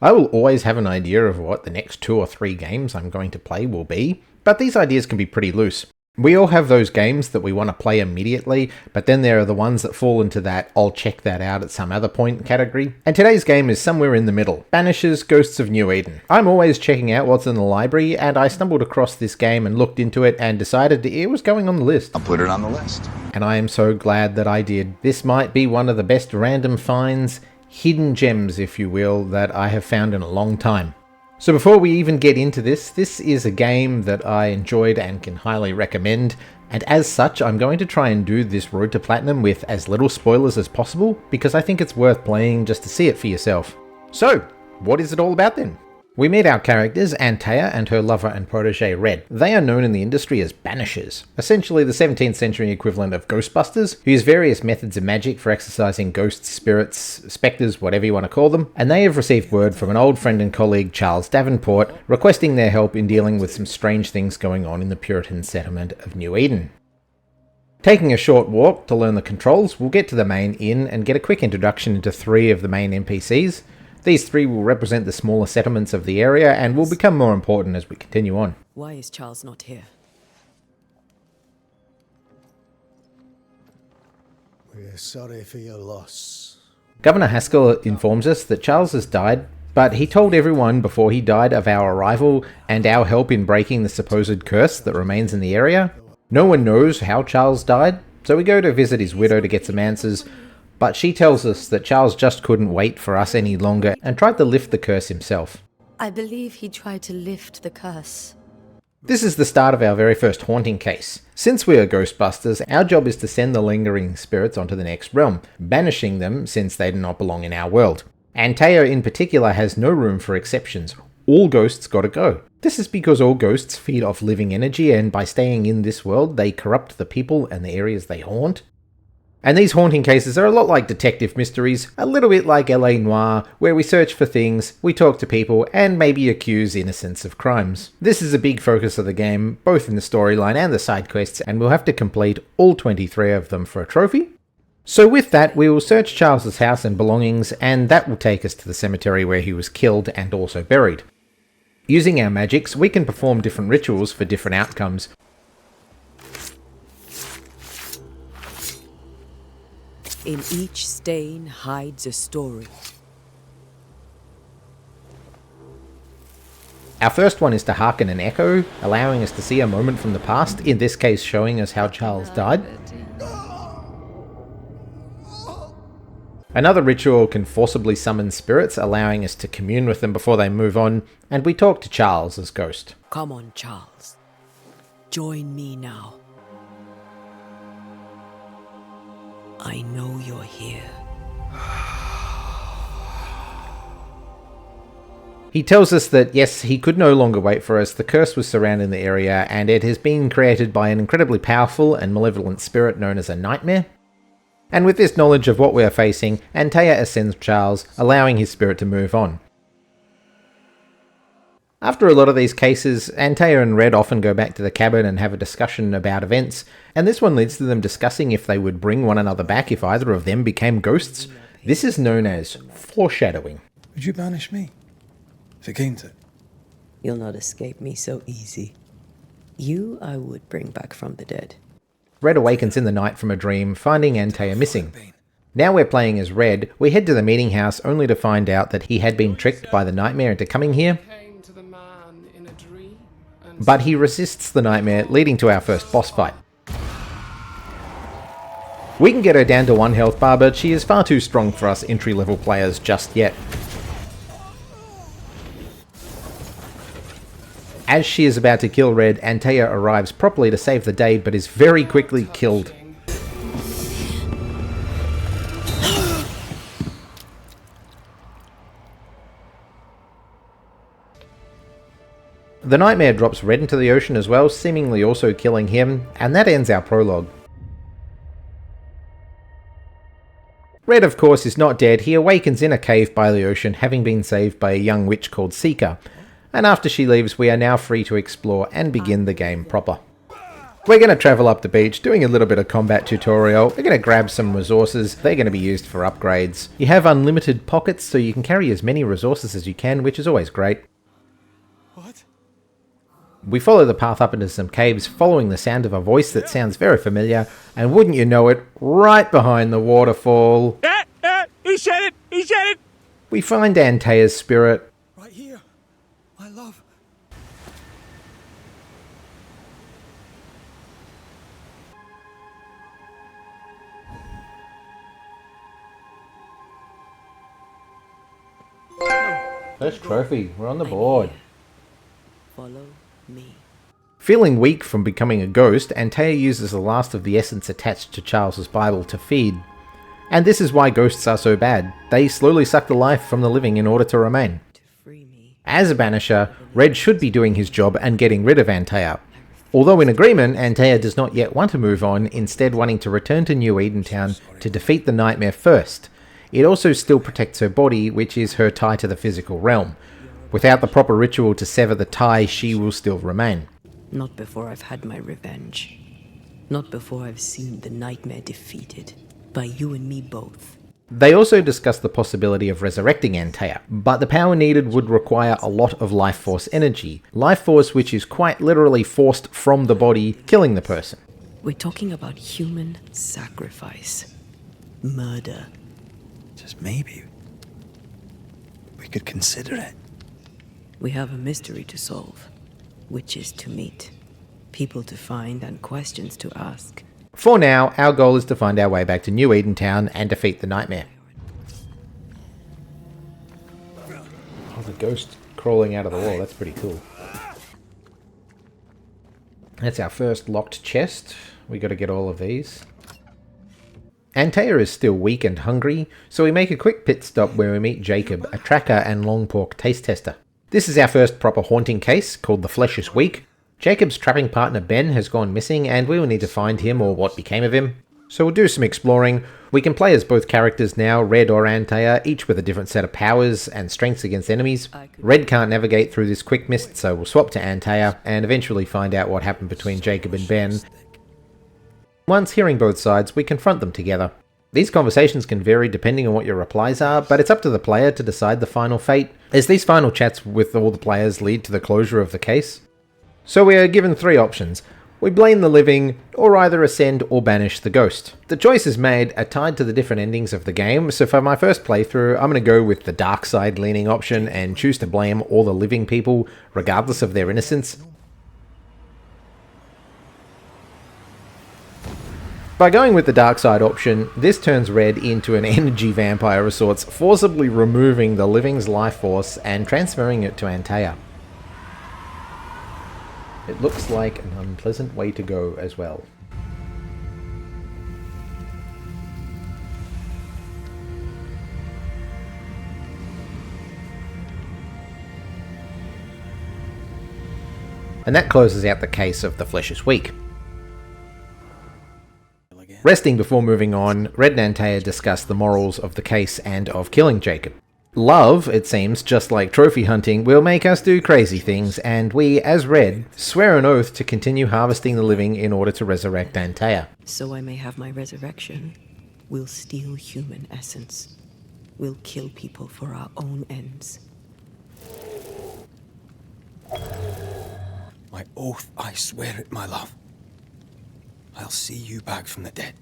I will always have an idea of what the next 2 or 3 games I'm going to play will be, but these ideas can be pretty loose. We all have those games that we want to play immediately, but then there are the ones that fall into that "I'll check that out at some other point" category. And today's game is somewhere in the middle. Banishers, Ghosts of New Eden. I'm always checking out what's in the library, and I stumbled across this game and looked into it and decided it was going on the list. I'll put it on the list. And I am so glad that I did. This might be one of the best random finds, hidden gems if you will, that I have found in a long time. So before we even get into this is a game that I enjoyed and can highly recommend, and as such I'm going to try and do this road to platinum with as little spoilers as possible, because I think it's worth playing just to see it for yourself. So, what is it all about then? We meet our characters, Antea and her lover and protege Red. They are known in the industry as Banishers, essentially the 17th century equivalent of Ghostbusters, who use various methods of magic for exorcising ghosts, spirits, spectres, whatever you want to call them, and they have received word from an old friend and colleague, Charles Davenport, requesting their help in dealing with some strange things going on in the Puritan settlement of New Eden. Taking a short walk to learn the controls, we'll get to the main inn and get a quick introduction into 3 of the main NPCs. These 3 will represent the smaller settlements of the area and will become more important as we continue on. Why is Charles not here? We're sorry for your loss. Governor Haskell informs us that Charles has died, but he told everyone before he died of our arrival and our help in breaking the supposed curse that remains in the area. No one knows how Charles died, so we go to visit his widow to get some answers, but she tells us that Charles just couldn't wait for us any longer and tried to lift the curse himself. I believe he tried to lift the curse. This is the start of our very first haunting case. Since we are Ghostbusters, our job is to send the lingering spirits onto the next realm, banishing them since they do not belong in our world. Antea in particular has no room for exceptions. All ghosts gotta go. This is because all ghosts feed off living energy, and by staying in this world they corrupt the people and the areas they haunt. And these haunting cases are a lot like detective mysteries, a little bit like LA Noire, where we search for things, we talk to people, and maybe accuse innocents of crimes. This is a big focus of the game, both in the storyline and the side quests, and we'll have to complete all 23 of them for a trophy. So with that, we will search Charles's house and belongings, and that will take us to the cemetery where he was killed and also buried. Using our magics, we can perform different rituals for different outcomes. In each stain hides a story. Our first one is to hearken an echo, allowing us to see a moment from the past, in this case showing us how Charles died. Another ritual can forcibly summon spirits, allowing us to commune with them before they move on, and we talk to Charles as Ghost. Come on, Charles. Join me now. I know you're here. He tells us that yes, he could no longer wait for us, the curse was surrounding the area, and it has been created by an incredibly powerful and malevolent spirit known as a nightmare. And with this knowledge of what we are facing, Antea ascends Charles, allowing his spirit to move on. After a lot of these cases, Antea and Red often go back to the cabin and have a discussion about events, and this one leads to them discussing if they would bring one another back if either of them became ghosts. This is known as foreshadowing. Would you banish me? If it came to it. You'll not escape me so easy. You I would bring back from the dead. Red awakens in the night from a dream, finding Antea missing. Now we're playing as Red. We head to the meeting house only to find out that he had been tricked by the nightmare into coming here. But he resists the nightmare, leading to our first boss fight. We can get her down to 1 health bar, but she is far too strong for us entry-level players just yet. As she is about to kill Red, Antea arrives properly to save the day, but is very quickly killed. The nightmare drops Red into the ocean as well, seemingly also killing him, and that ends our prologue. Red, of course, is not dead. He awakens in a cave by the ocean, having been saved by a young witch called Seeker. And after she leaves, we are now free to explore and begin the game proper. We're going to travel up the beach, doing a little bit of combat tutorial. We're going to grab some resources. They're going to be used for upgrades. You have unlimited pockets, so you can carry as many resources as you can, which is always great. What? We follow the path up into some caves, following the sound of a voice that sounds very familiar, and wouldn't you know it, right behind the waterfall, He said it! He said it! we find Antaea's spirit. Right here. My love. First trophy, we're on the board. Follow me. Feeling weak from becoming a ghost, Antaea uses the last of the essence attached to Charles's Bible to feed. And this is why ghosts are so bad. They slowly suck the life from the living in order to remain. To free me. As a banisher, Red should be doing his job and getting rid of Antaea. Although in agreement, Antaea does not yet want to move on, instead wanting to return to New Edentown to defeat the nightmare first. It also still protects her body, which is her tie to the physical realm. Without the proper ritual to sever the tie, she will still remain. Not before I've had my revenge. Not before I've seen the nightmare defeated. By you and me both. They also discuss the possibility of resurrecting Antaea, but the power needed would require a lot of life force energy. Life force which is quite literally forced from the body, killing the person. We're talking about human sacrifice. Murder. Just maybe. We could consider it. We have a mystery to solve. Witches to meet. People to find and questions to ask. For now, our goal is to find our way back to New Edentown and defeat the nightmare. Oh, the ghost crawling out of the wall, that's pretty cool. That's our first locked chest. We got to get all of these. Antaea is still weak and hungry, so we make a quick pit stop where we meet Jacob, a tracker and long pork taste tester. This is our first proper haunting case, called The Flesh is Weak. Jacob's trapping partner Ben has gone missing, and we will need to find him or what became of him. So we'll do some exploring. We can play as both characters now, Red or Antaea, each with a different set of powers and strengths against enemies. Red can't navigate through this quick mist, so we'll swap to Antaea, and eventually find out what happened between Jacob and Ben. Once hearing both sides, we confront them together. These conversations can vary depending on what your replies are, but it's up to the player to decide the final fate, as these final chats with all the players lead to the closure of the case. So we are given three options. We blame the living, or either ascend or banish the ghost. The choices made are tied to the different endings of the game, so for my first playthrough, I'm going to go with the dark side leaning option and choose to blame all the living people, regardless of their innocence. By going with the dark side option, this turns Red into an energy vampire of sorts, forcibly removing the living's life force and transferring it to Antaea. It looks like an unpleasant way to go as well. And that closes out the case of The Flesh is Weak. Resting before moving on, Red and Antaea discuss the morals of the case and of killing Jacob. Love, it seems, just like trophy hunting, will make us do crazy things, and we, as Red, swear an oath to continue harvesting the living in order to resurrect Antaea. So I may have my resurrection. We'll steal human essence. We'll kill people for our own ends. My oath, I swear it, my love. I'll see you back from the dead.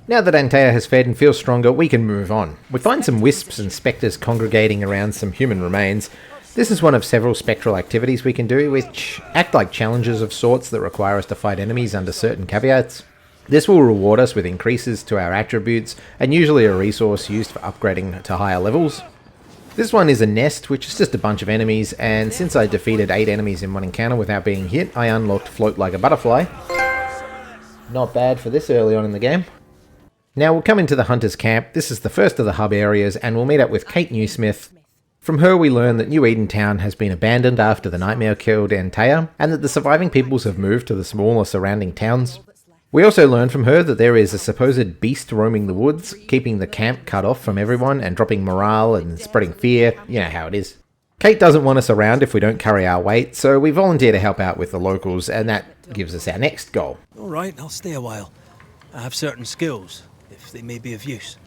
Now that Antaea has fed and feels stronger, we can move on. We find some wisps and spectres congregating around some human remains. This is one of several spectral activities we can do, which act like challenges of sorts that require us to fight enemies under certain caveats. This will reward us with increases to our attributes, and usually a resource used for upgrading to higher levels. This one is a nest, which is just a bunch of enemies, and since I defeated 8 enemies in one encounter without being hit, I unlocked Float Like a Butterfly. Not bad for this early on in the game. Now we'll come into the Hunter's Camp. This is the first of the hub areas, and we'll meet up with Kate Newsmith. From her we learn that New Edentown has been abandoned after the nightmare killed Antaea, and that the surviving peoples have moved to the smaller surrounding towns. We also learn from her that there is a supposed beast roaming the woods, keeping the camp cut off from everyone and dropping morale and spreading fear. You know how it is. Kate doesn't want us around if we don't carry our weight, so we volunteer to help out with the locals, and that gives us our next goal. All right, I'll stay a while. I have certain skills, if they may be of use.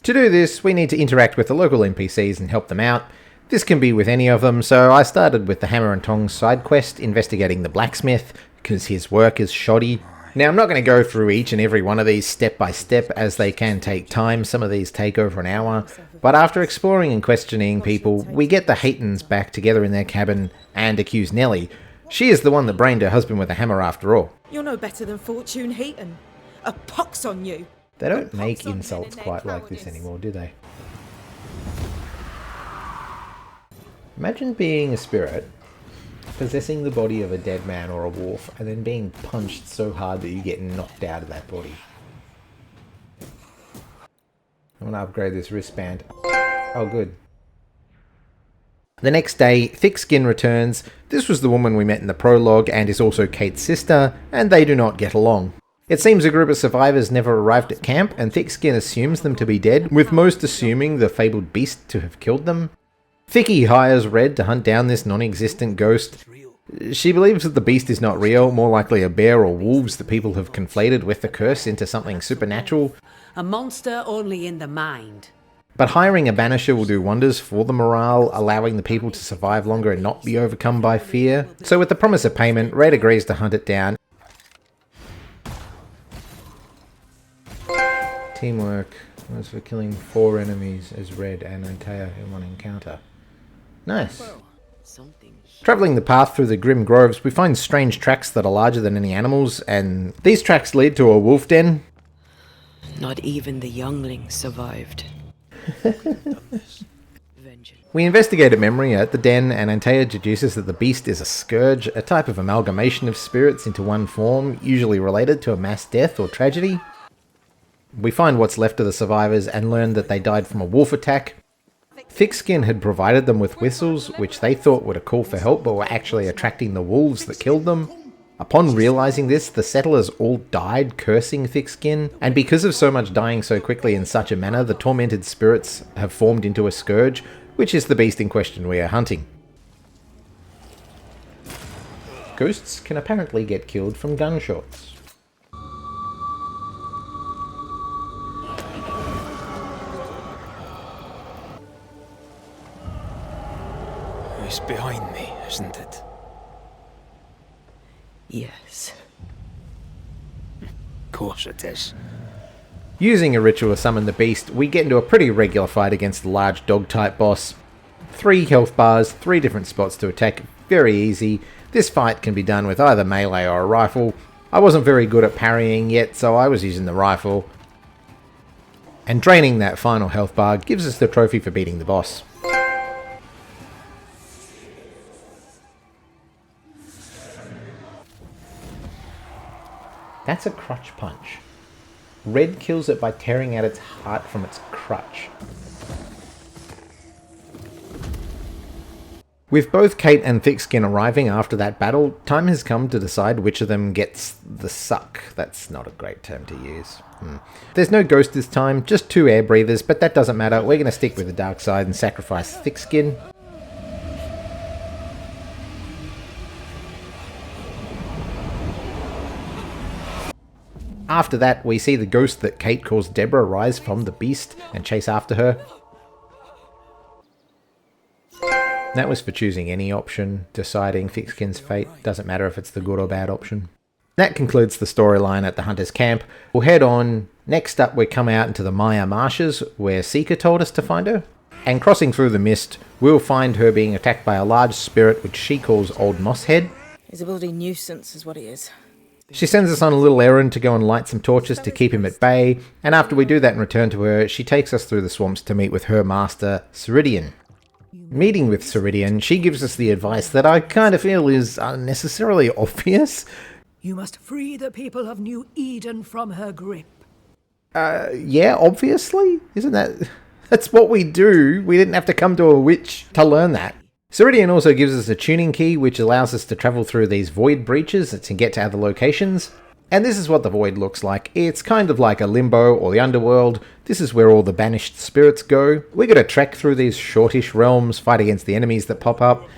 To do this, we need to interact with the local NPCs and help them out. This can be with any of them, so I started with the Hammer and Tongs side quest, investigating the blacksmith, because his work is shoddy. Now, I'm not going to go through each and every one of these step by step, as they can take time. Some of these take over an hour. But after exploring and questioning people, we get the Haytons back together in their cabin and accuse Nellie. She is the one that brained her husband with a hammer after all. You're no better than Fortune Heaton. A pox on you. They don't make insults quite like this anymore, do they? Imagine being a spirit, possessing the body of a dead man or a wolf, and then being punched so hard that you get knocked out of that body. I'm going to upgrade this wristband. Oh, good. The next day, Thickskin returns. This was the woman we met in the prologue and is also Kate's sister, and they do not get along. It seems a group of survivors never arrived at camp, and Thickskin assumes them to be dead, with most assuming the fabled beast to have killed them. Thicky hires Red to hunt down this non-existent ghost. She believes that the beast is not real, more likely a bear or wolves that people have conflated with the curse into something supernatural. A monster only in the mind. But hiring a Banisher will do wonders for the morale, allowing the people to survive longer and not be overcome by fear. So with the promise of payment, Red agrees to hunt it down. Teamwork was for killing 4 enemies as Red and Antea in one encounter. Nice. Travelling the path through the grim groves, we find strange tracks that are larger than any animals, and these tracks lead to a wolf den. Not even the younglings survived. We investigate a memory at the den, and Antea deduces that the beast is a scourge, a type of amalgamation of spirits into one form, usually related to a mass death or tragedy. We find what's left of the survivors and learn that they died from a wolf attack. Thickskin had provided them with whistles, which they thought were a call for help, but were actually attracting the wolves that killed them. Upon realizing this, the settlers all died cursing Thickskin, and because of so much dying so quickly in such a manner, the tormented spirits have formed into a scourge, which is the beast in question we are hunting. Ghosts can apparently get killed from gunshots. It's behind me, isn't it? Yes. Of course it is. Using a ritual to summon the beast, we get into a pretty regular fight against the large dog-type boss. 3 health bars, 3 different spots to attack, very easy. This fight can be done with either melee or a rifle. I wasn't very good at parrying yet, so I was using the rifle. And draining that final health bar gives us the trophy for beating the boss. That's a crutch punch. Red kills it by tearing out its heart from its crutch. With both Kate and Thickskin arriving after that battle, time has come to decide which of them gets the suck. That's not a great term to use. There's no ghost this time, just 2 air breathers, but that doesn't matter. We're going to stick with the dark side and sacrifice Thickskin. After that, we see the ghost that Kate calls Deborah rise from the beast and chase after her. That was for choosing any option, deciding Thickskin's fate. Doesn't matter if it's the good or bad option. That concludes the storyline at the Hunter's Camp. We'll head on. Next up, we come out into the Maya Marshes, where Seeker told us to find her. And crossing through the mist, we'll find her being attacked by a large spirit which she calls Old Mosshead. He's a bloody nuisance, is what he is. She sends us on a little errand to go and light some torches to keep him at bay, and after we do that and return to her, she takes us through the swamps to meet with her master, Ceridian. Meeting with Ceridian, she gives us the advice that I kind of feel is unnecessarily obvious. You must free the people of New Eden from her grip. Yeah, obviously? Isn't that... That's what we do. We didn't have to come to a witch to learn that. Ceridian also gives us a tuning key which allows us to travel through these void breaches to get to other locations. And this is what the Void looks like. It's kind of like a limbo or the underworld. This is where all the banished spirits go. We're going to trek through these shortish realms, fight against the enemies that pop up.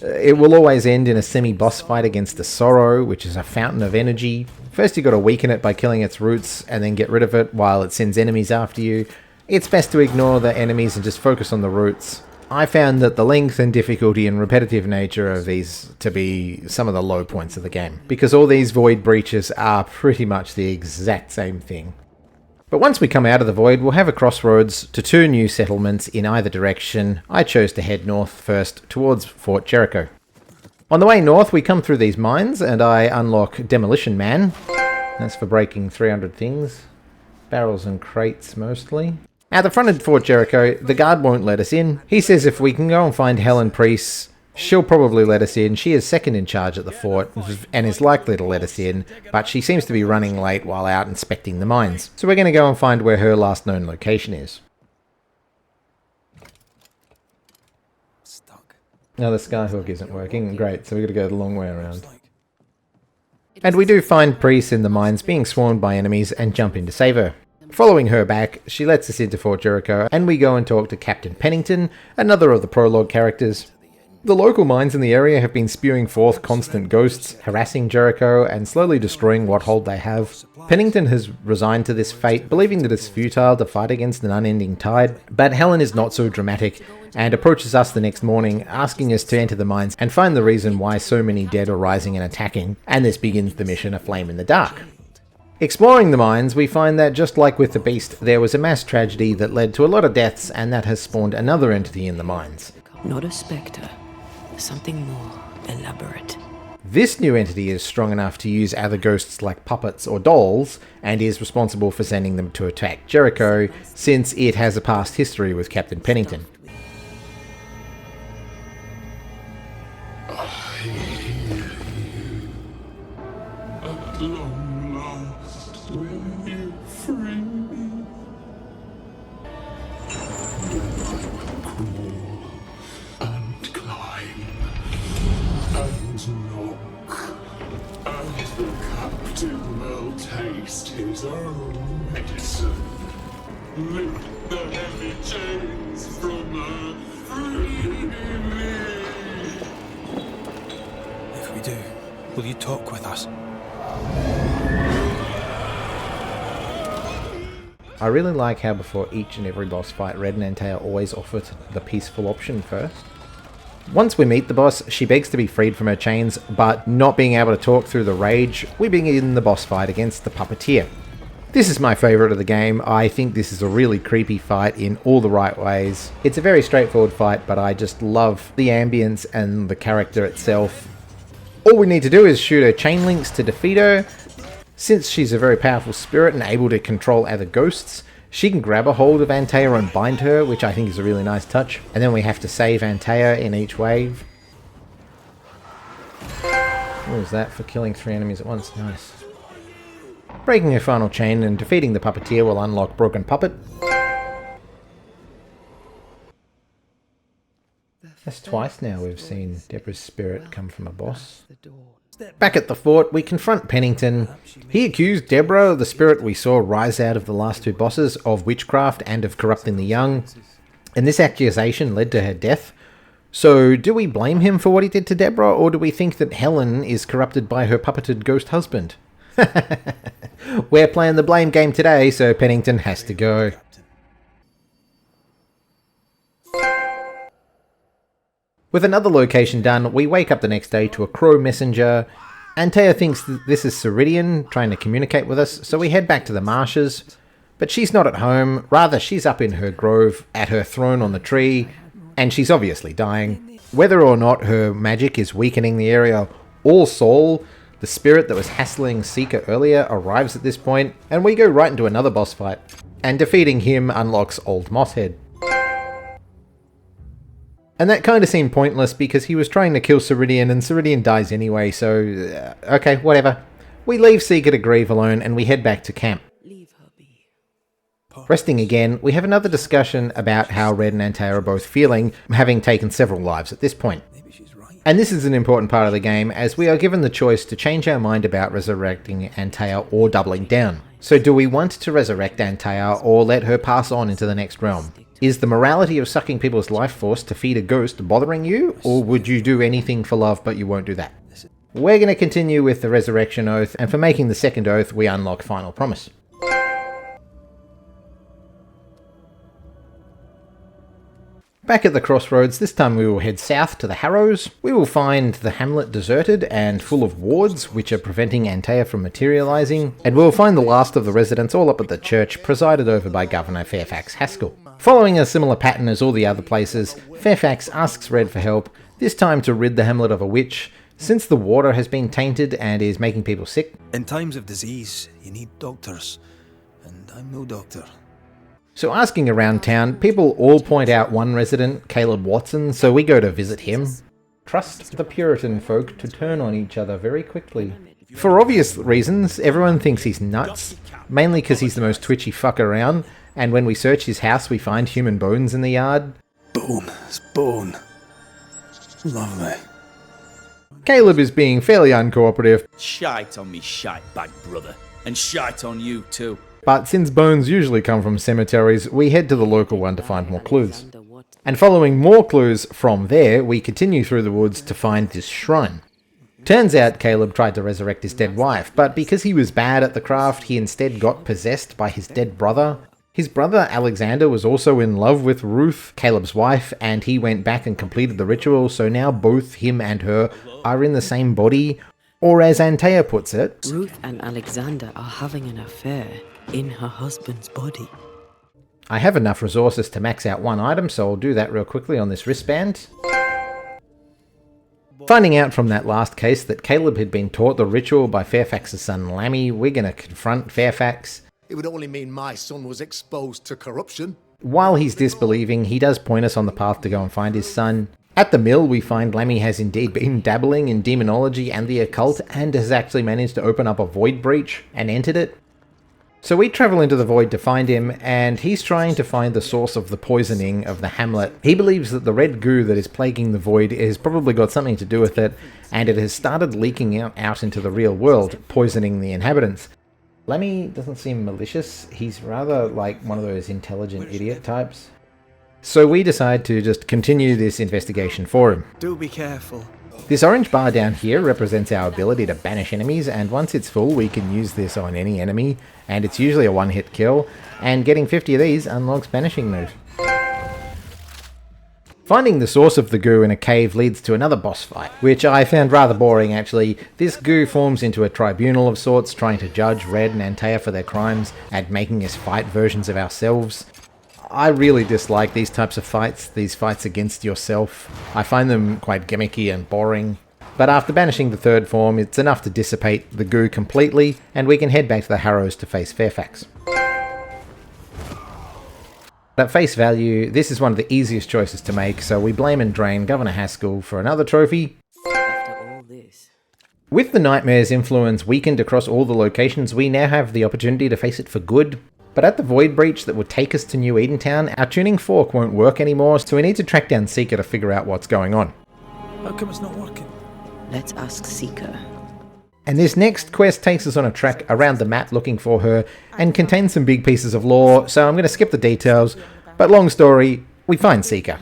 It will always end in a semi-boss fight against the Sorrow, which is a fountain of energy. First you got to weaken it by killing its roots and then get rid of it while it sends enemies after you. It's best to ignore the enemies and just focus on the roots. I found that the length and difficulty and repetitive nature of these to be some of the low points of the game, because all these Void breaches are pretty much the exact same thing. But once we come out of the Void, we'll have a crossroads to 2 new settlements in either direction. I chose to head north first towards Fort Jericho. On the way north, we come through these mines and I unlock Demolition Man. That's for breaking 300 things. Barrels and crates mostly. At the front of Fort Jericho, the guard won't let us in. He says if we can go and find Helen Priest, she'll probably let us in. She is second in charge at the fort and is likely to let us in, but she seems to be running late while out inspecting the mines. So we're going to go and find where her last known location is. Stuck. Now the skyhook isn't working. Great, so we've got to go the long way around. And we do find Priest in the mines being swarmed by enemies and jump in to save her. Following her back, she lets us into Fort Jericho and we go and talk to Captain Pennington, another of the prologue characters. The local mines in the area have been spewing forth constant ghosts, harassing Jericho and slowly destroying what hold they have. Pennington has resigned to this fate, believing that it's futile to fight against an unending tide, but Helen is not so dramatic and approaches us the next morning, asking us to enter the mines and find the reason why so many dead are rising and attacking, and this begins the mission A Flame in the Dark. Exploring the mines, we find that just like with the Beast, there was a mass tragedy that led to a lot of deaths and that has spawned another entity in the mines. Not a spectre, something more elaborate. This new entity is strong enough to use other ghosts like puppets or dolls, and is responsible for sending them to attack Jericho, since it has a past history with Captain Pennington. At long last, will you free me? Crawl and climb and knock, and the captain will taste his own medicine. Lift the heavy chains from her, free me. If we do, will you talk with us? I really like how before each and every boss fight, Red and Antea always offer the peaceful option first. Once we meet the boss, she begs to be freed from her chains, but not being able to talk through the rage, we begin the boss fight against the Puppeteer. This is my favourite of the game. I think this is a really creepy fight in all the right ways. It's a very straightforward fight, but I just love the ambience and the character itself. All we need to do is shoot her chain links to defeat her. Since she's a very powerful spirit and able to control other ghosts, she can grab a hold of Antea and bind her, which I think is a really nice touch. And then we have to save Antea in each wave. What was that for killing 3 enemies at once? Nice. Breaking her final chain and defeating the Puppeteer will unlock Broken Puppet. That's twice now we've seen Deborah's spirit come from a boss. Back at the fort, we confront Pennington. He accused Deborah, the spirit we saw rise out of the last 2 bosses, of witchcraft and of corrupting the young, and this accusation led to her death. So do we blame him for what he did to Deborah, or do we think that Helen is corrupted by her puppeted ghost husband? We're playing the blame game today, so Pennington has to go. With another location done, we wake up the next day to a crow messenger. Antea thinks that this is Ceridian trying to communicate with us, so we head back to the marshes. But she's not at home, rather she's up in her grove, at her throne on the tree, and she's obviously dying. Whether or not her magic is weakening the area, All Soul, the spirit that was hassling Seeker earlier, arrives at this point, and we go right into another boss fight. And defeating him unlocks Old Mosshead. And that kind of seemed pointless because he was trying to kill Ceridian and Ceridian dies anyway, so okay, whatever. We leave Seeker to grieve alone and we head back to camp. Leave her be. Resting again, we have another discussion about how Red and Antea are both feeling, having taken several lives at this point. And this is an important part of the game, as we are given the choice to change our mind about resurrecting Antea or doubling down. So do we want to resurrect Antea or let her pass on into the next realm? Is the morality of sucking people's life force to feed a ghost bothering you, or would you do anything for love but you won't do that? We're going to continue with the Resurrection Oath, and for making the second oath we unlock Final Promise. Back at the crossroads, this time we will head south to the Harrows. We will find the hamlet deserted and full of wards, which are preventing Antea from materialising, and we'll find the last of the residents all up at the church, presided over by Governor Fairfax Haskell. Following a similar pattern as all the other places, Fairfax asks Red for help, this time to rid the hamlet of a witch, since the water has been tainted and is making people sick. In times of disease, you need doctors, and I'm no doctor. So asking around town, people all point out one resident, Caleb Watson, so we go to visit him. Trust the Puritan folk to turn on each other very quickly. For obvious reasons, everyone thinks he's nuts, mainly because he's the most twitchy fuck around, and when we search his house we find human bones in the yard. Bone, it's bone. Lovely. Caleb is being fairly uncooperative, Shite on me, shite bag brother. And shite on you too. but since bones usually come from cemeteries, we head to the local one to find more clues. And following more clues from there, we continue through the woods to find this shrine. Turns out Caleb tried to resurrect his dead wife, but because he was bad at the craft, he instead got possessed by his dead brother. His brother Alexander was also in love with Ruth, Caleb's wife, and he went back and completed the ritual, so now both him and her are in the same body, or as Antea puts it, Ruth and Alexander are having an affair in her husband's body. I have enough resources to max out one item, so I'll do that real quickly on this wristband. Finding out from that last case that Caleb had been taught the ritual by Fairfax's son Lammy, we're going to confront Fairfax. It would only mean my son was exposed to corruption. While he's disbelieving, he does point us on the path to go and find his son. At the mill, we find Lammy has indeed been dabbling in demonology and the occult, and has actually managed to open up a void breach and entered it. So we travel into the void to find him, and he's trying to find the source of the poisoning of the hamlet. He believes that the red goo that is plaguing the void has probably got something to do with it, and it has started leaking out into the real world, poisoning the inhabitants. Lammy doesn't seem malicious, he's rather like one of those intelligent idiot types. So we decide to just continue this investigation for him. Do be careful. This orange bar down here represents our ability to banish enemies, and once it's full we can use this on any enemy, and it's usually a one-hit kill, and getting 50 of these unlocks banishing move. Finding the source of the goo in a cave leads to another boss fight, which I found rather boring actually. This goo forms into a tribunal of sorts, trying to judge Red and Antea for their crimes, and making us fight versions of ourselves. I really dislike these types of fights, these fights against yourself. I find them quite gimmicky and boring. But after banishing the third form, it's enough to dissipate the goo completely, and we can head back to the Harrows to face Fairfax. At face value, this is one of the easiest choices to make, so we blame and drain Governor Haskell for another trophy. After all this, With the Nightmare's influence weakened across all the locations, we now have the opportunity to face it for good. But at the void breach that would take us to New Edentown, our tuning fork won't work anymore, so we need to track down Seeker to figure out what's going on. How come it's not working? let's ask Seeker. And this next quest takes us on a trek around the map looking for her, and contains some big pieces of lore, so I'm going to skip the details, but long story, we find Seeker.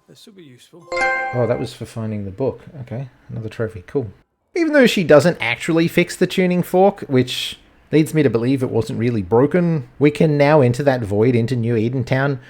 This will be useful. Oh, that was for finding the book. Okay, another trophy, cool. Even though she doesn't actually fix the tuning fork, which leads me to believe it wasn't really broken, we can now enter that void into New Edentown,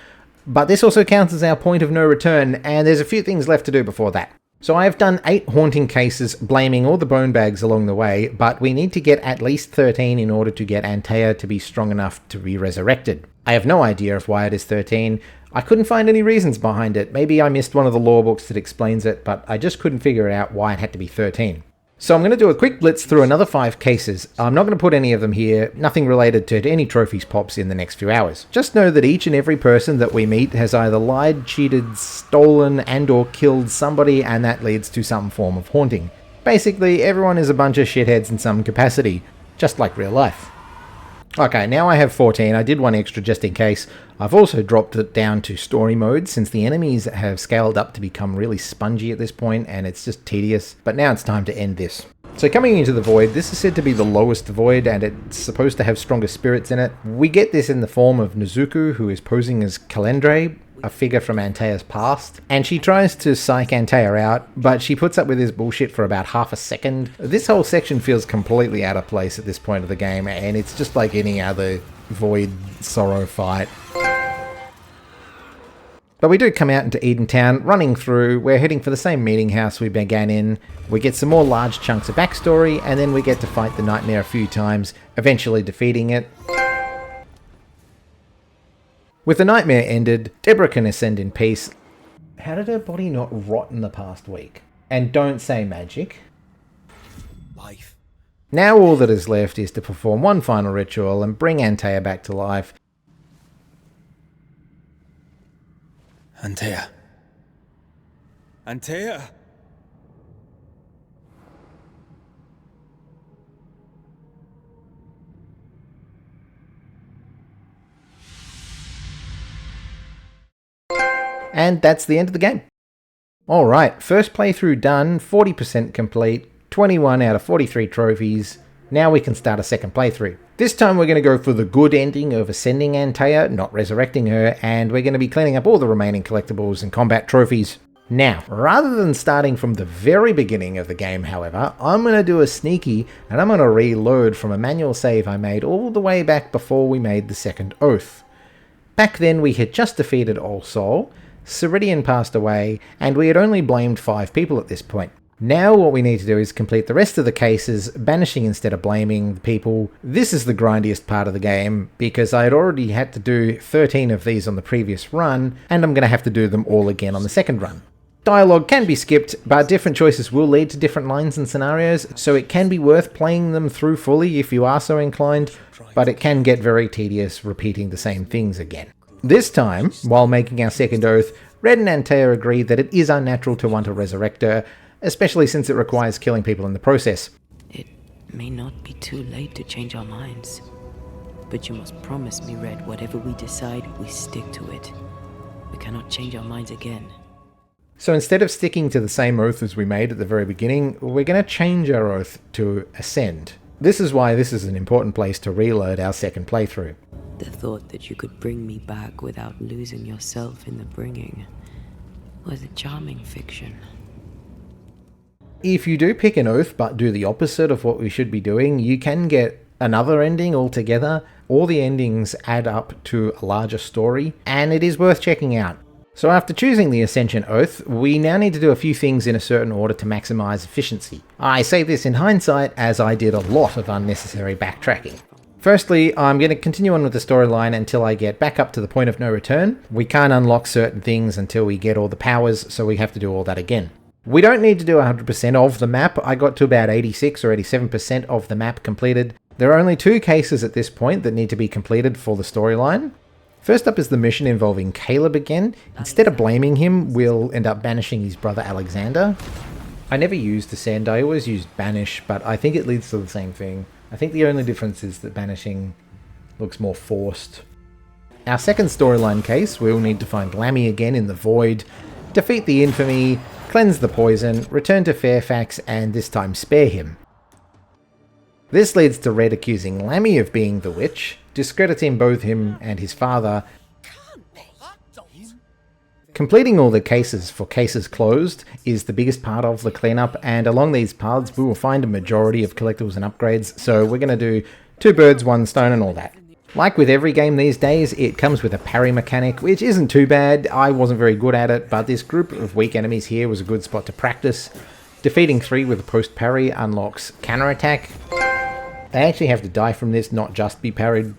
but this also counts as our point of no return, and there's a few things left to do before that. So I've done 8 haunting cases, blaming all the bone bags along the way, but we need to get at least 13 in order to get Antea to be strong enough to be resurrected. I have no idea of why it is 13. I couldn't find any reasons behind it. Maybe I missed one of the lore books that explains it, but I just couldn't figure out why it had to be 13. So I'm going to do a quick blitz through another 5 cases. I'm not going to put any of them here, nothing related to any trophies pops in the next few hours. Just know that each and every person that we meet has either lied, cheated, stolen and or killed somebody, and that leads to some form of haunting. Basically, everyone is a bunch of shitheads in some capacity, just like real life. Okay, now I have 14. I did one extra just in case. I've also dropped it down to story mode since the enemies have scaled up to become really spongy at this point and it's just tedious. But now it's time to end this. So coming into the void, this is said to be the lowest void and it's supposed to have stronger spirits in it. We get this in the form of Nezuko, who is posing as Kalendre, a figure from Antea's past, and she tries to psych Antea out, but she puts up with his bullshit for about half a second. This whole section feels completely out of place at this point of the game, and it's just like any other Void Sorrow fight. But we do come out into Edentown, running through, we're heading for the same meeting house we began in, we get some more large chunks of backstory, and then we get to fight the Nightmare a few times, eventually defeating it. With the nightmare ended, Deborah can ascend in peace. How did her body not rot in the past week? And don't say magic. Life. Now all that is left is to perform one final ritual and bring Antea back to life. Antea. Antea! And that's the end of the game. Alright, first playthrough done, 40% complete, 21 out of 43 trophies. Now we can start a second playthrough. This time we're going to go for the good ending of ascending Antea, not resurrecting her, and we're going to be cleaning up all the remaining collectibles and combat trophies. Now, rather than starting from the very beginning of the game, however, I'm going to do a sneaky and I'm going to reload from a manual save I made all the way back before we made the second oath. Back then we had just defeated All Soul, Ceridian passed away, and we had only blamed 5 people at this point. Now what we need to do is complete the rest of the cases, banishing instead of blaming the people. This is the grindiest part of the game, because I had already had to do 13 of these on the previous run, and I'm going to have to do them all again on the second run. Dialogue can be skipped, but different choices will lead to different lines and scenarios, so it can be worth playing them through fully if you are so inclined, but it can get very tedious repeating the same things again. This time, while making our second oath, Red and Antea agree that it is unnatural to want to resurrect her, especially since it requires killing people in the process. It may not be too late to change our minds, but you must promise me, Red, whatever we decide, we stick to it. We cannot change our minds again. So instead of sticking to the same oath as we made at the very beginning, we're going to change our oath to Ascend. This is why this is an important place to reload our second playthrough. The thought that you could bring me back without losing yourself in the bringing was a charming fiction. If you do pick an oath but do the opposite of what we should be doing, you can get another ending altogether. All the endings add up to a larger story, and it is worth checking out. So after choosing the Ascension Oath, we now need to do a few things in a certain order to maximize efficiency. I say this in hindsight, as I did a lot of unnecessary backtracking. Firstly, I'm going to continue on with the storyline until I get back up to the point of no return. We can't unlock certain things until we get all the powers, so we have to do all that again. We don't need to do 100% of the map. I got to about 86 or 87% of the map completed. There are only 2 cases at this point that need to be completed for the storyline. First up is the mission involving Caleb again. Instead of blaming him, we'll end up banishing his brother Alexander. I never used Ascend, I always used Banish, but I think it leads to the same thing. I think the only difference is that banishing looks more forced. Our second storyline case, we'll need to find Lammy again in the Void, defeat the Infamy, cleanse the poison, return to Fairfax, and this time spare him. This leads to Red accusing Lammy of being the witch, discrediting both him and his father. Completing all the cases for cases closed is the biggest part of the cleanup, and along these paths we will find a majority of collectibles and upgrades, so we're going to do 2 birds, 1 stone and all that. Like with every game these days, it comes with a parry mechanic, which isn't too bad. I wasn't very good at it, but this group of weak enemies here was a good spot to practice. Defeating 3 with a post parry unlocks counterattack. They actually have to die from this, not just be parried.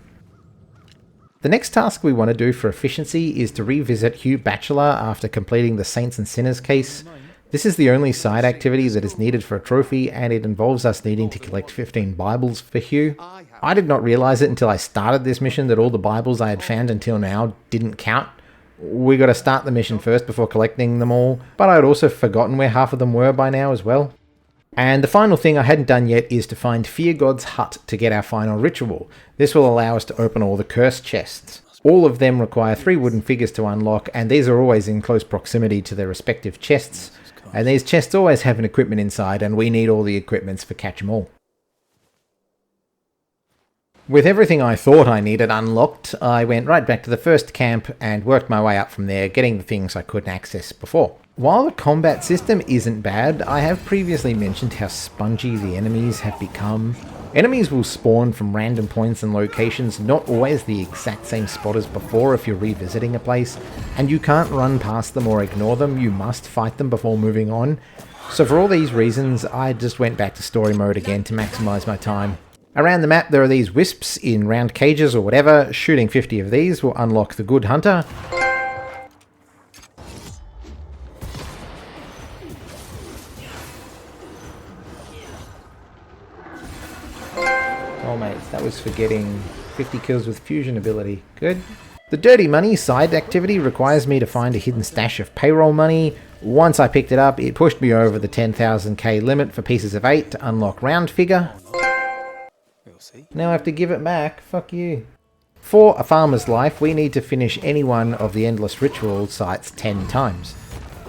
The next task we want to do for efficiency is to revisit Hugh Batchelor after completing the Saints and Sinners case. This is the only side activity that is needed for a trophy, and it involves us needing to collect 15 Bibles for Hugh. I did not realise it until I started this mission that all the Bibles I had found until now didn't count. We got to start the mission first before collecting them all, but I had also forgotten where half of them were by now as well. And the final thing I hadn't done yet is to find Fear God's hut to get our final ritual. This will allow us to open all the cursed chests. All of them require 3 wooden figures to unlock, and these are always in close proximity to their respective chests. And these chests always have an equipment inside, and we need all the equipments for Catch 'em All. With everything I thought I needed unlocked, I went right back to the first camp and worked my way up from there, getting the things I couldn't access before. While the combat system isn't bad, I have previously mentioned how spongy the enemies have become. Enemies will spawn from random points and locations, not always the exact same spot as before if you're revisiting a place, and you can't run past them or ignore them, you must fight them before moving on. So for all these reasons, I just went back to story mode again to maximise my time. Around the map there are these wisps in round cages or whatever. Shooting 50 of these will unlock the Good Hunter. Oh mates, that was for getting 50 kills with fusion ability. Good. The Dirty Money side activity requires me to find a hidden stash of payroll money. Once I picked it up, it pushed me over the 10,000k limit for pieces of 8 to unlock round figure. Now I have to give it back. Fuck you. For a farmer's life, we need to finish any one of the endless ritual sites 10 times.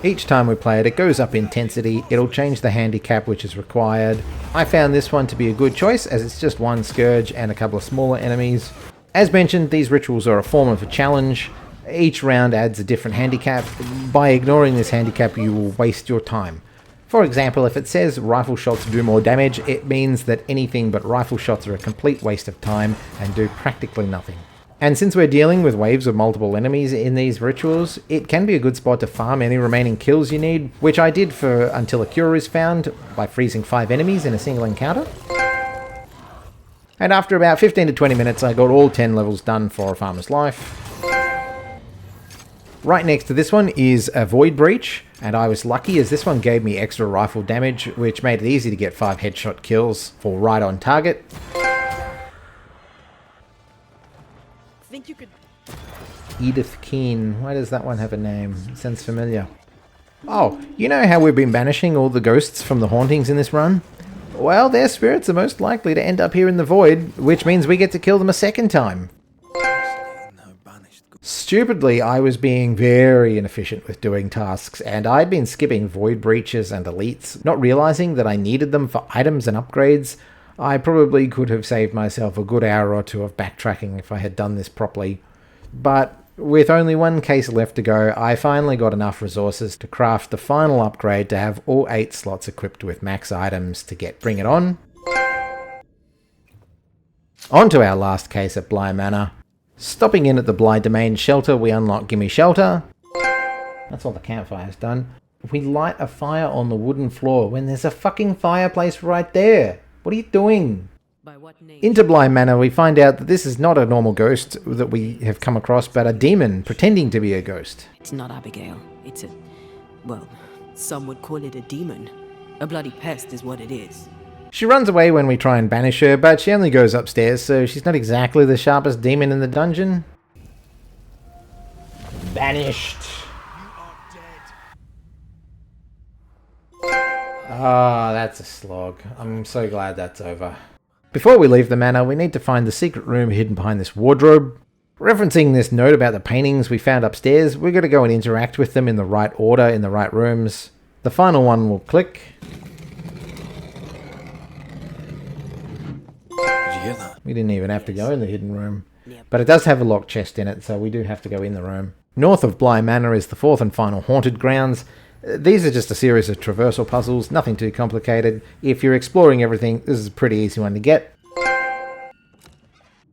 Each time we play it, it goes up in intensity. It'll change the handicap which is required. I found this one to be a good choice as it's just one scourge and a couple of smaller enemies. As mentioned, these rituals are a form of a challenge. Each round adds a different handicap. By ignoring this handicap, you will waste your time. For example, if it says rifle shots do more damage, it means that anything but rifle shots are a complete waste of time and do practically nothing. And since we're dealing with waves of multiple enemies in these rituals, it can be a good spot to farm any remaining kills you need, which I did for until a cure is found by freezing 5 enemies in a single encounter. And after about 15 to 20 minutes, I got all 10 levels done for a farmer's life. Right next to this one is a Void Breach, and I was lucky as this one gave me extra rifle damage, which made it easy to get 5 headshot kills for right on target. Think you could... Edith Keen. Why does that one have a name? It sounds familiar. Oh, you know how we've been banishing all the ghosts from the hauntings in this run? Well, their spirits are most likely to end up here in the void, which means we get to kill them a second time. Stupidly, I was being very inefficient with doing tasks, and I'd been skipping void breaches and elites, not realizing that I needed them for items and upgrades. I probably could have saved myself a good hour or 2 of backtracking if I had done this properly. But with only one case left to go, I finally got enough resources to craft the final upgrade to have all 8 slots equipped with max items to get Bring It On. On to our last case at Bly Manor. Stopping in at the Bly Domain shelter, we unlock Gimme Shelter. That's all the campfire's done. We light a fire on the wooden floor when there's a fucking fireplace right there. What are you doing? By what name? Into Bly Manor, we find out that this is not a normal ghost that we have come across, but a demon pretending to be a ghost. It's not Abigail. It's a... well, some would call it a demon. A bloody pest is what it is. She runs away when we try and banish her, but she only goes upstairs, so she's not exactly the sharpest demon in the dungeon. Banished. Ah, that's a slog. I'm so glad that's over. Before we leave the manor, we need to find the secret room hidden behind this wardrobe. Referencing this note about the paintings we found upstairs, we're going to go and interact with them in the right order, in the right rooms. The final one will click. Did you hear that? We didn't even have to go in the hidden room. But it does have a locked chest in it, so we do have to go in the room. North of Bly Manor is the 4th and final haunted grounds. These are just a series of traversal puzzles, nothing too complicated. If you're exploring everything, this is a pretty easy one to get.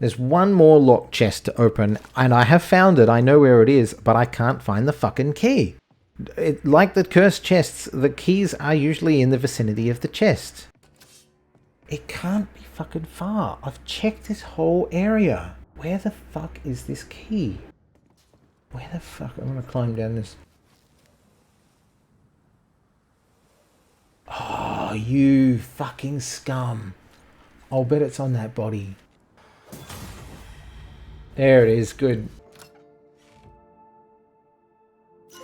There's one more locked chest to open, and I have found it, I know where it is, but I can't find the fucking key. Like the cursed chests, the keys are usually in the vicinity of the chest. It can't be fucking far. I've checked this whole area. Where the fuck is this key? Where the fuck? I'm gonna climb down this. Oh, you fucking scum. I'll bet it's on that body. There it is, good.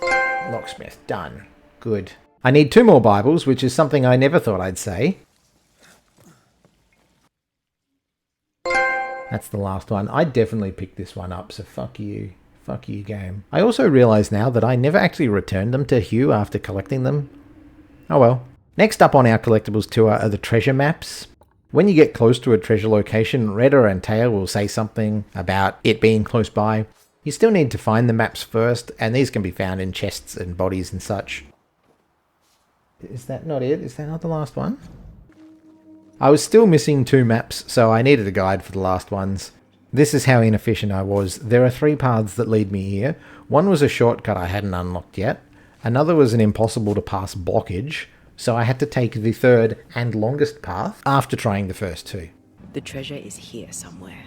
Locksmith, done. Good. I need 2 more Bibles, which is something I never thought I'd say. That's the last one. I definitely picked this one up, so fuck you. Fuck you, game. I also realise now that I never actually returned them to Hugh after collecting them. Oh well. Next up on our collectibles tour are the treasure maps. When you get close to a treasure location, Red or Antea will say something about it being close by. You still need to find the maps first, and these can be found in chests and bodies and such. Is that not it? Is that not the last one? I was still missing 2 maps, so I needed a guide for the last ones. This is how inefficient I was. There are 3 paths that lead me here. One was a shortcut I hadn't unlocked yet. Another was an impossible to pass blockage, so I had to take the 3rd and longest path after trying the first 2. The treasure is here somewhere.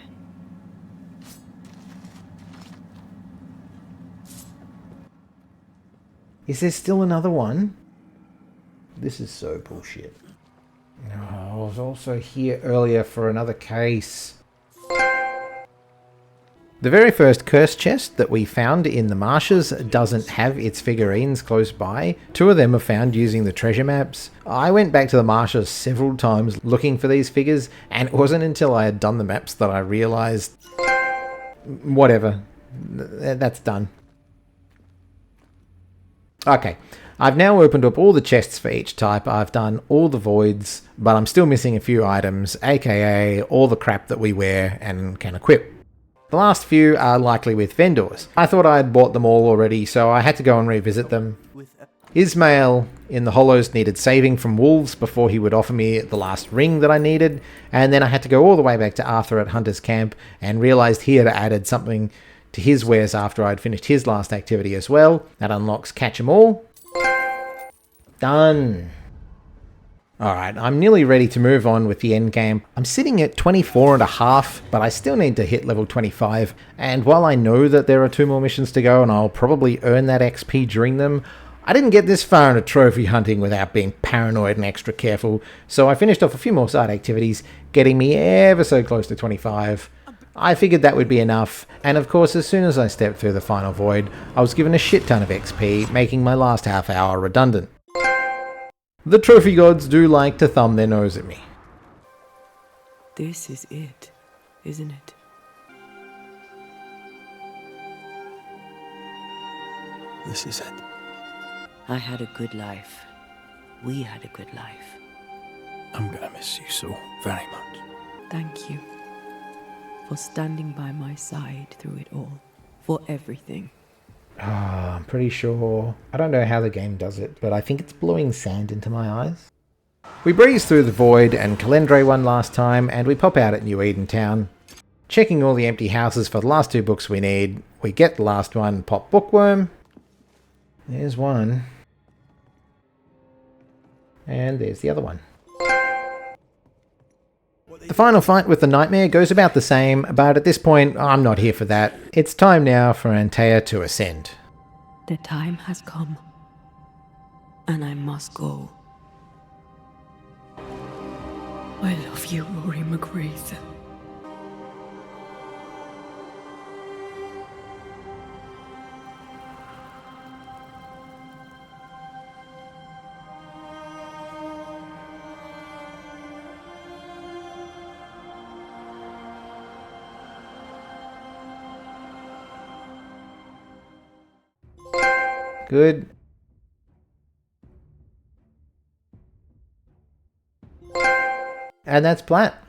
Is there still another one? This is so bullshit. I was also here earlier for another case. The very first curse chest that we found in the marshes doesn't have its figurines close by. 2 of them are found using the treasure maps. I went back to the marshes several times looking for these figures, and it wasn't until I had done the maps that I realised... Whatever. That's done. Okay. I've now opened up all the chests for each type, I've done all the voids, but I'm still missing a few items, aka all the crap that we wear and can equip. The last few are likely with vendors. I thought I had bought them all already, so I had to go and revisit them. Ismail in the Hollows needed saving from wolves before he would offer me the last ring that I needed, and then I had to go all the way back to Arthur at Hunter's Camp and realised he had added something to his wares after I'd finished his last activity as well. That unlocks Catch 'em All. Done. Alright, I'm nearly ready to move on with the end game. I'm sitting at 24.5, but I still need to hit level 25, and while I know that there are 2 more missions to go and I'll probably earn that XP during them, I didn't get this far into trophy hunting without being paranoid and extra careful, so I finished off a few more side activities, getting me ever so close to 25. I figured that would be enough, and of course as soon as I stepped through the final void, I was given a shit ton of XP, making my last half hour redundant. The trophy gods do like to thumb their nose at me. This is it, isn't it? This is it. I had a good life. We had a good life. I'm gonna miss you so very much. Thank you for standing by my side through it all. For everything. I'm pretty sure... I don't know how the game does it, but I think it's blowing sand into my eyes. We breeze through the void and Calendre one last time, and we pop out at New Eden Town. Checking all the empty houses for the last 2 books we need. We get the last one, pop Bookworm. There's one. And there's the other one. The final fight with the Nightmare goes about the same, but at this point, I'm not here for that. It's time now for Antea to ascend. The time has come, and I must go. I love you, Rory McGrath. Good. And that's Platt.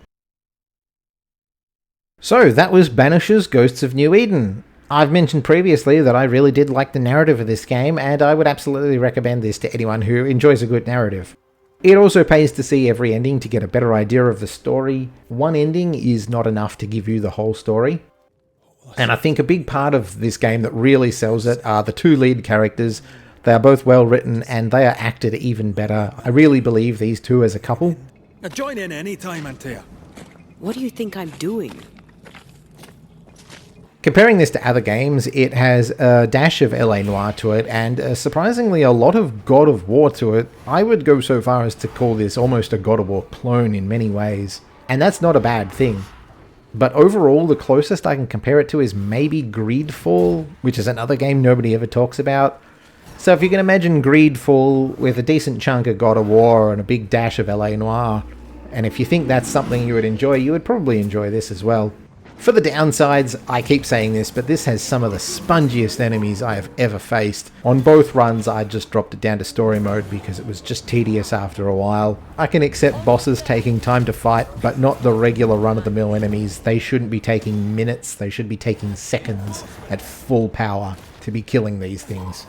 So that was Banishers Ghosts of New Eden. I've mentioned previously that I really did like the narrative of this game, and I would absolutely recommend this to anyone who enjoys a good narrative. It also pays to see every ending to get a better idea of the story. One ending is not enough to give you the whole story. And I think a big part of this game that really sells it are the 2 lead characters. They are both well written and they are acted even better. I really believe these 2 as a couple. Now join in any time, Antea. What do you think I'm doing? Comparing this to other games, it has a dash of LA Noire to it and surprisingly a lot of God of War to it. I would go so far as to call this almost a God of War clone in many ways. And that's not a bad thing. But overall, the closest I can compare it to is maybe Greedfall, which is another game nobody ever talks about. So if you can imagine Greedfall with a decent chunk of God of War and a big dash of LA Noire, and if you think that's something you would enjoy, you would probably enjoy this as well. For the downsides, I keep saying this, but this has some of the spongiest enemies I have ever faced. On both runs, I just dropped it down to story mode because it was just tedious after a while. I can accept bosses taking time to fight, but not the regular run-of-the-mill enemies. They shouldn't be taking minutes, they should be taking seconds at full power to be killing these things.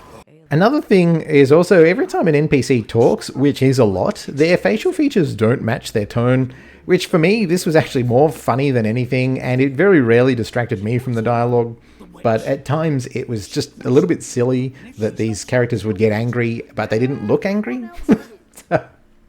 Another thing is also every time an NPC talks, which is a lot, their facial features don't match their tone, which for me, this was actually more funny than anything, and it very rarely distracted me from the dialogue. But at times, it was just a little bit silly that these characters would get angry, but they didn't look angry.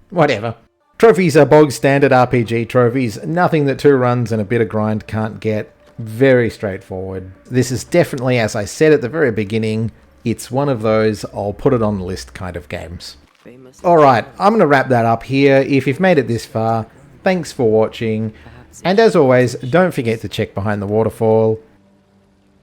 Whatever. Trophies are bog standard RPG trophies, nothing that 2 runs and a bit of grind can't get. Very straightforward. This is definitely, as I said at the very beginning, it's one of those I'll put it on the list kind of games. Alright, I'm going to wrap that up here. If you've made it this far, thanks for watching, and as always, don't forget to check behind the waterfall.